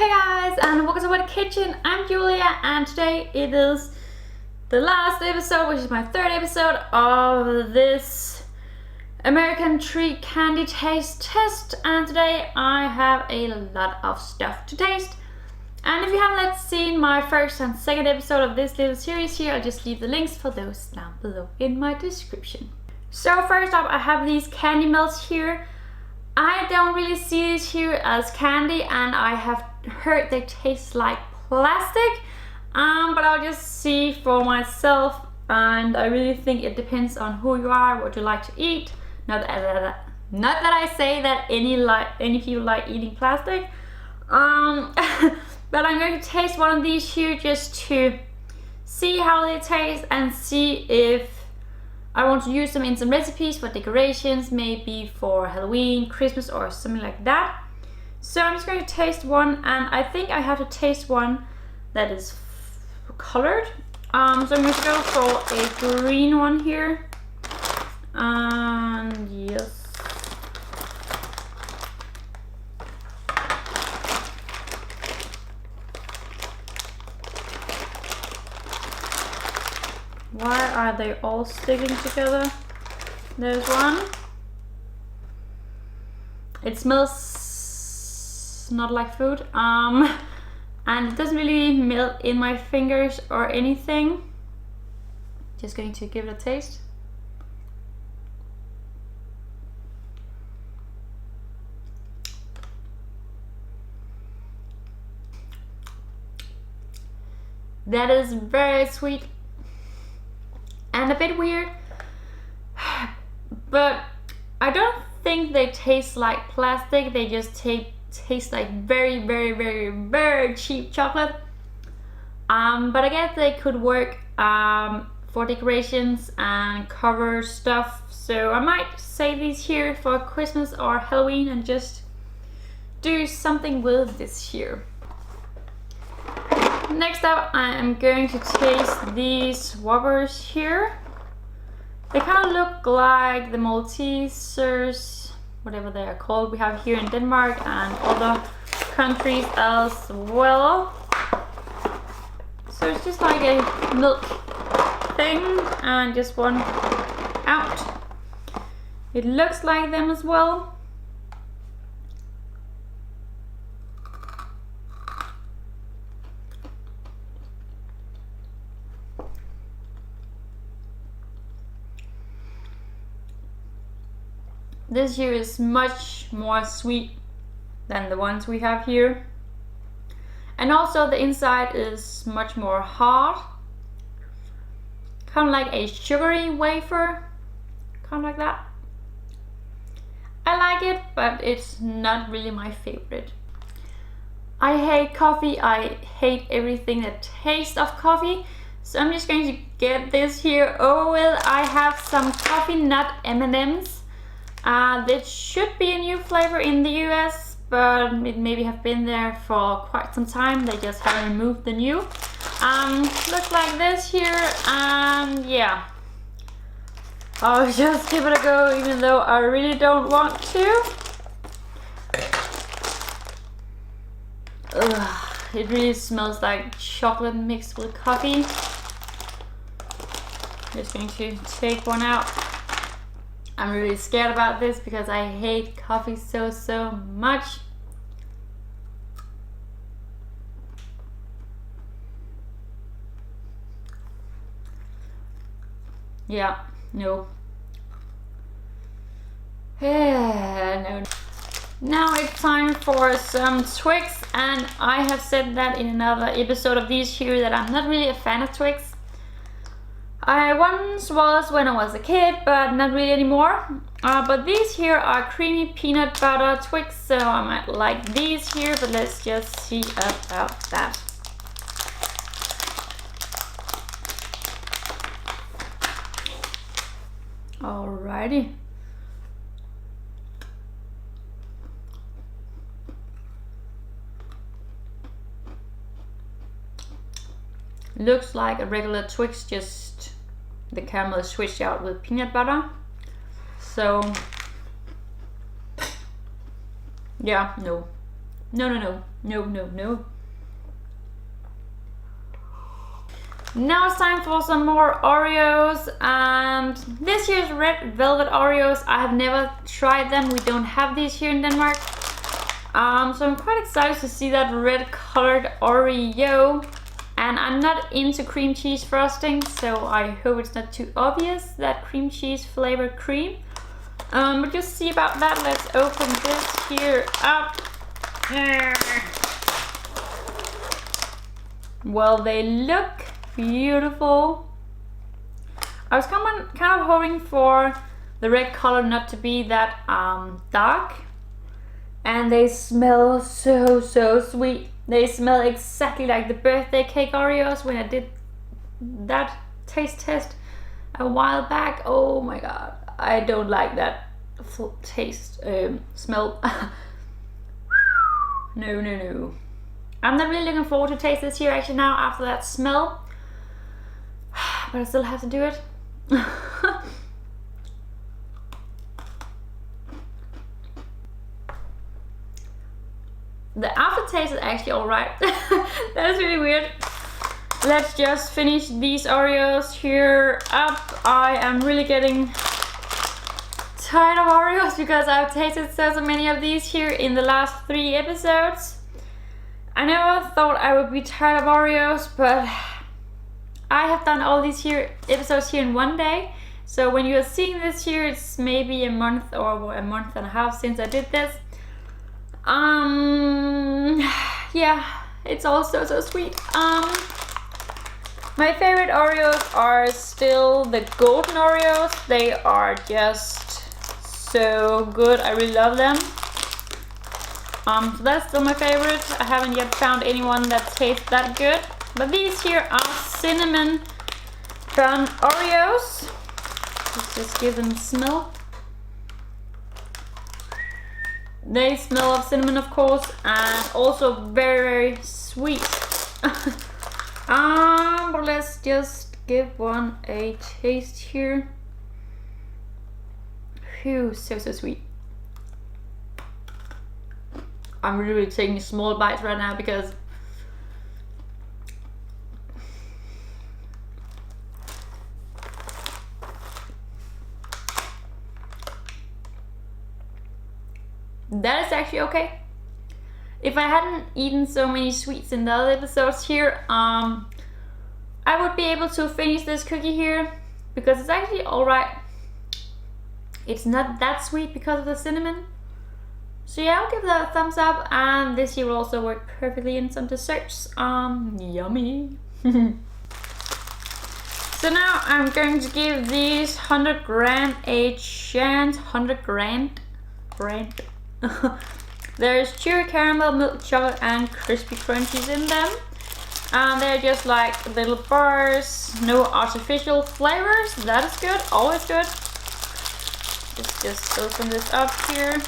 Hey guys, and welcome to my kitchen. I'm Julia, and today it is the last episode, which is my third episode of this American treat candy taste test. And today I have a lot of stuff to taste. And if you haven't seen my first and second episode of this little series here, I'll just leave the links for those down below in my description. So first up, I have these candy melts here. I don't really see these here as candy, and I have heard they taste like plastic, but I'll just see for myself, and I really think it depends on who you are, what you like to eat. Not that I say that any people like eating plastic, but I'm going to taste one of these here just to see how they taste and see if I want to use them in some recipes for decorations, maybe for Halloween, Christmas, or something like that. So I'm just going to taste one, and I think I have to taste one that is colored. So I'm going to go for a green one here. And yes. Why are they all sticking together? There's one. It smells not like food, and it doesn't really melt in my fingers or anything. Just going to give it a taste. That is very sweet and a bit weird, but I don't think they taste like plastic. They just taste like very cheap chocolate, but I guess they could work for decorations and cover stuff. So I might save these here for Christmas or Halloween and just do something with this here. Next up, I am going to taste these Whoppers here. They kind of look like the Maltesers, whatever they are called, we have here in Denmark and other countries as well. So it's just like a milk thing, and just one out. It looks like them as well. This here is much more sweet than the ones we have here. And also the inside is much more hard. Kind of like a sugary wafer. Kind of like that. I like it, but it's not really my favorite. I hate coffee. I hate everything that tastes of coffee. So I'm just going to get this here. Oh well, I have some coffee nut M&Ms. This should be a new flavor in the US, but it maybe have been there for quite some time. They just haven't removed the new. Looks like this here, and yeah. I'll just give it a go, even though I really don't want to. Ugh, it really smells like chocolate mixed with coffee. Just going to take one out. I'm really scared about this because I hate coffee so much. Yeah, no. No. Now it's time for some Twix, and I have said that in another episode of these here that I'm not really a fan of Twix. I once was when I was a kid, but not really anymore. But these here are creamy peanut butter Twix, so I might like these here, but let's just see about that. Alrighty. Looks like a regular Twix, just the caramel is switched out with peanut butter. So yeah, no. No, no, no. No, no, no. Now it's time for some more Oreos, and this year's red velvet Oreos. I have never tried them. We don't have these here in Denmark. So I'm quite excited to see that red colored Oreo. And I'm not into cream cheese frosting, so I hope it's not too obvious that cream cheese flavored cream. But just see about that. Let's open this here up. Well, they look beautiful. I was kind of hoping for the red color not to be that dark, and they smell so sweet. They smell exactly like the birthday cake Oreos when I did that taste test a while back. Oh my god, I don't like that taste smell. No. I'm not really looking forward to taste this here actually now after that smell. But I still have to do it. The aftertaste is actually alright. That is really weird. Let's just finish these Oreos here up. I am really getting tired of Oreos because I've tasted so many of these here in the last 3 episodes. I never thought I would be tired of Oreos, but I have done all these episodes here in 1 day. So when you're seeing this here, it's maybe a month or a month and a half since I did this. Yeah, it's all so sweet. My favorite Oreos are still the golden Oreos. They are just so good. I really love them. So that's still my favorite. I haven't yet found anyone that tastes that good. But these here are cinnamon bun Oreos. Let's just give them a smell. They smell of cinnamon, of course, and also very sweet. But let's just give one a taste here. Phew, so sweet. I'm really taking small bites right now because that is actually okay. If I hadn't eaten so many sweets in the other episodes here, I would be able to finish this cookie here because it's actually alright. It's not that sweet because of the cinnamon. So yeah, I'll give that a thumbs up, and this here will also work perfectly in some desserts. Yummy. So now I'm going to give these 100 grand a chance. 100 grand. There's cherry caramel, milk chocolate, and crispy crunchies in them. And they're just like little bars, no artificial flavors. That is good, always good. Let's just open this up here.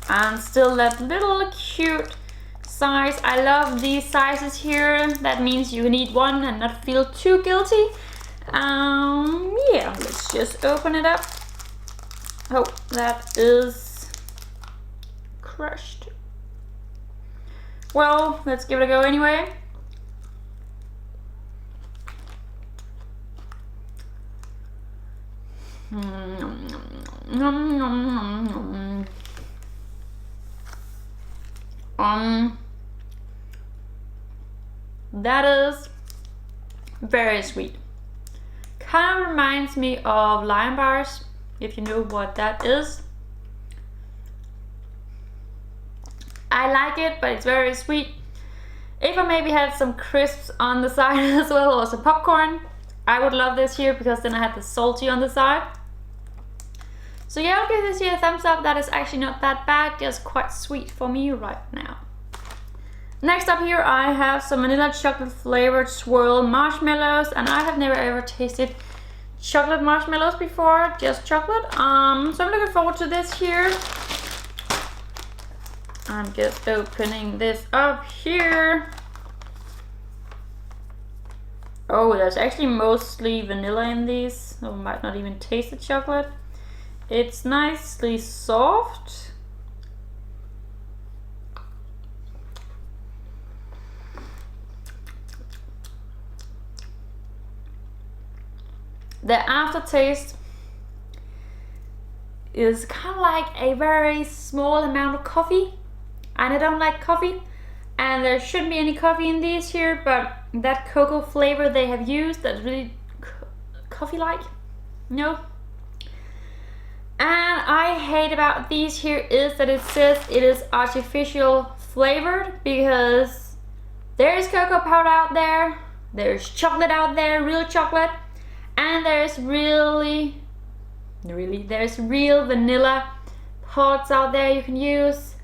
And still that little cute size. I love these sizes here. That means you can eat one and not feel too guilty. Yeah, let's just open it up. Oh, that is crushed. Well, let's give it a go anyway. That is very sweet. Kind of reminds me of Lion Bars, if you know what that is. I like it, but it's very sweet. If I maybe had some crisps on the side as well, or some popcorn, I would love this here because then I had the salty on the side. So yeah, I'll give this here a thumbs up. That is actually not that bad, just quite sweet for me right now. Next up here I have some vanilla chocolate flavored swirl marshmallows, and I have never ever tasted chocolate marshmallows before, just chocolate. So I'm looking forward to this here. I'm just opening this up here. Oh, there's actually mostly vanilla in these, so I might not even taste the chocolate. It's nicely soft. The aftertaste is kind of like a very small amount of coffee, and I don't like coffee, and there shouldn't be any coffee in these here, but that cocoa flavor they have used, that's really coffee-like. No. And I hate about these here is that it says it is artificial flavored, because there's cocoa powder out there, there's chocolate out there, real chocolate, and there's there's real vanilla pods out there you can use.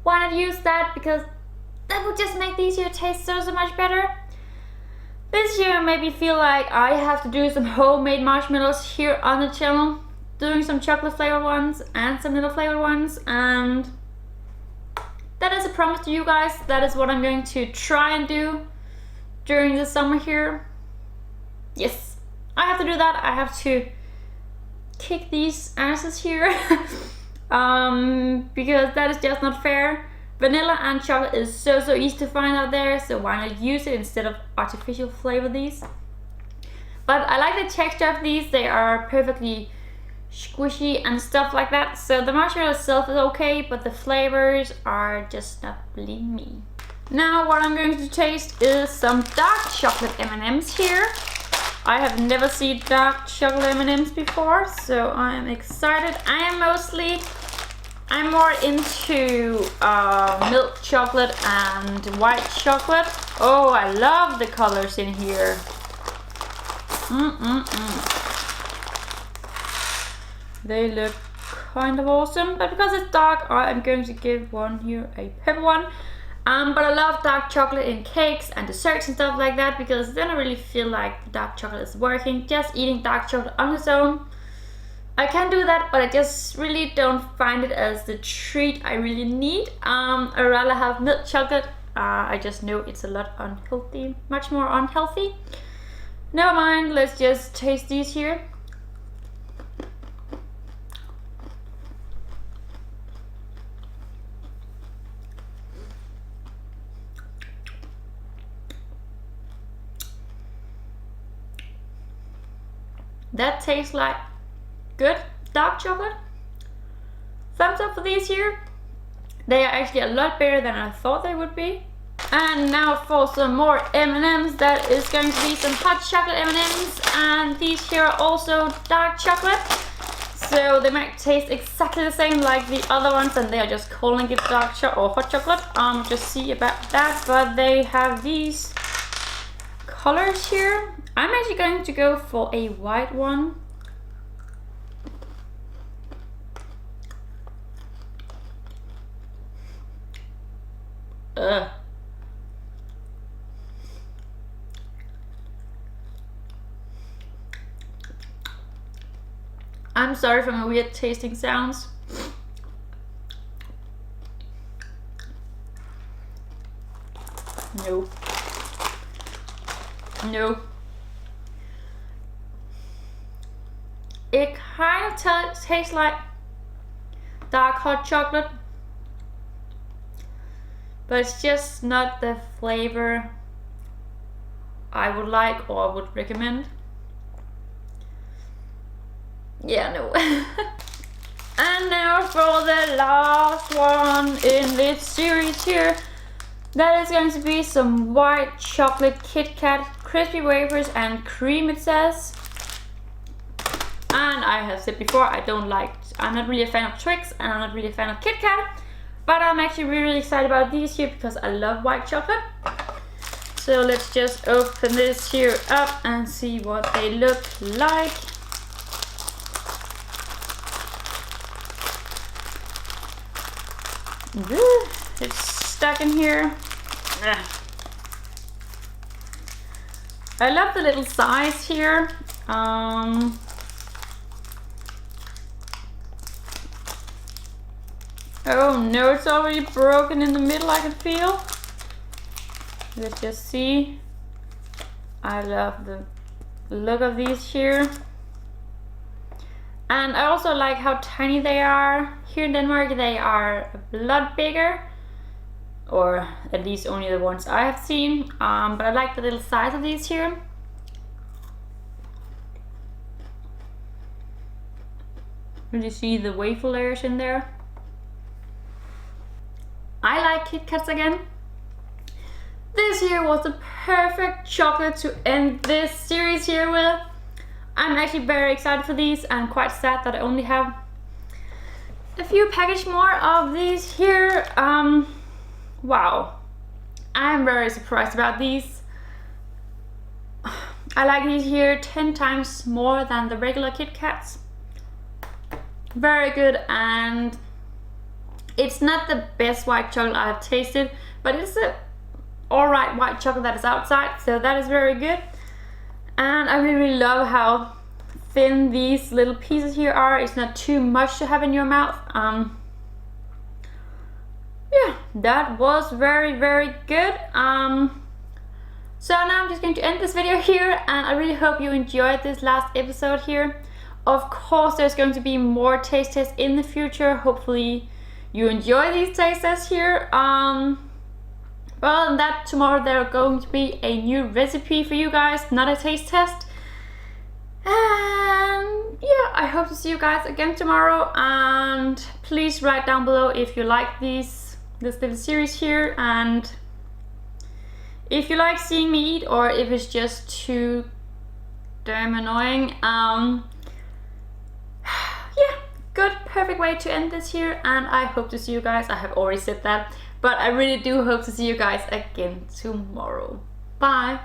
Why not use that? Because that would just make these here taste so much better. This year made me feel like I have to do some homemade marshmallows here on the channel, doing some chocolate flavored ones and some vanilla flavored ones, and that is a promise to you guys. That is what I'm going to try and do during the summer here. Yes, I have to do that. I have to kick these asses here because that is just not fair. Vanilla and chocolate is so easy to find out there, so why not use it instead of artificial flavor these? But I like the texture of these. They are perfectly squishy and stuff like that, so the marshmallow itself is okay, but the flavors are just not really me. Now what I'm going to taste is some dark chocolate M&Ms here. I have never seen dark chocolate M&Ms before, so I am excited. I'm more into milk chocolate and white chocolate. Oh, I love the colors in here. They look kind of awesome, but because it's dark, I'm going to give one here a purple one. But I love dark chocolate in cakes and desserts and stuff like that, because then I really feel like the dark chocolate is working. Just eating dark chocolate on its own, I can do that, but I just really don't find it as the treat I really need. I'd rather have milk chocolate. I just know it's a lot unhealthy, much more unhealthy. Never mind, let's just taste these here. That tastes like good dark chocolate. Thumbs up for these here. They are actually a lot better than I thought they would be. And now for some more M&Ms. That is going to be some hot chocolate M&Ms, and these here are also dark chocolate. So they might taste exactly the same like the other ones, and they are just calling it dark chocolate or hot chocolate. Just see about that, but they have these colors here. I'm actually going to go for a white one. I'm sorry for my weird tasting sounds. No. No. It kind of tastes like dark hot chocolate, but it's just not the flavor I would like or would recommend. Yeah, no. And now for the last one in this series here. That is going to be some white chocolate Kit Kat, crispy wafers and cream, it says. And I have said before, I'm not really a fan of Twix, and I'm not really a fan of Kit Kat, but I'm actually really excited about these here because I love white chocolate. So let's just open this here up and see what they look like. It's stuck in here. I love the little size here. Oh no, it's already broken in the middle, I can feel. Let's just see. I love the look of these here. And I also like how tiny they are. Here in Denmark they are a lot bigger, or at least only the ones I have seen. But I like the little size of these here. Really see the wafer layers in there. I like Kit Kats again. This here was the perfect chocolate to end this series here with. I'm actually very excited for these and quite sad that I only have a few packages more of these here. Wow, I'm very surprised about these. I like these here 10 times more than the regular Kit Kats. Very good, and it's not the best white chocolate I've tasted, but it's a alright white chocolate that is outside, so that is very good. And I really love how thin these little pieces here are. It's not too much to have in your mouth. Yeah, that was very good. So now I'm just going to end this video here, and I really hope you enjoyed this last episode here. Of course, there's going to be more taste tests in the future. Hopefully you enjoy these taste tests here. Well, and that tomorrow there are going to be a new recipe for you guys, not a taste test. And yeah, I hope to see you guys again tomorrow. And please write down below if you like this little series here, and if you like seeing me eat, or if it's just too damn annoying. Yeah, good, perfect way to end this here, and I hope to see you guys. I have already said that, but I really do hope to see you guys again tomorrow. Bye.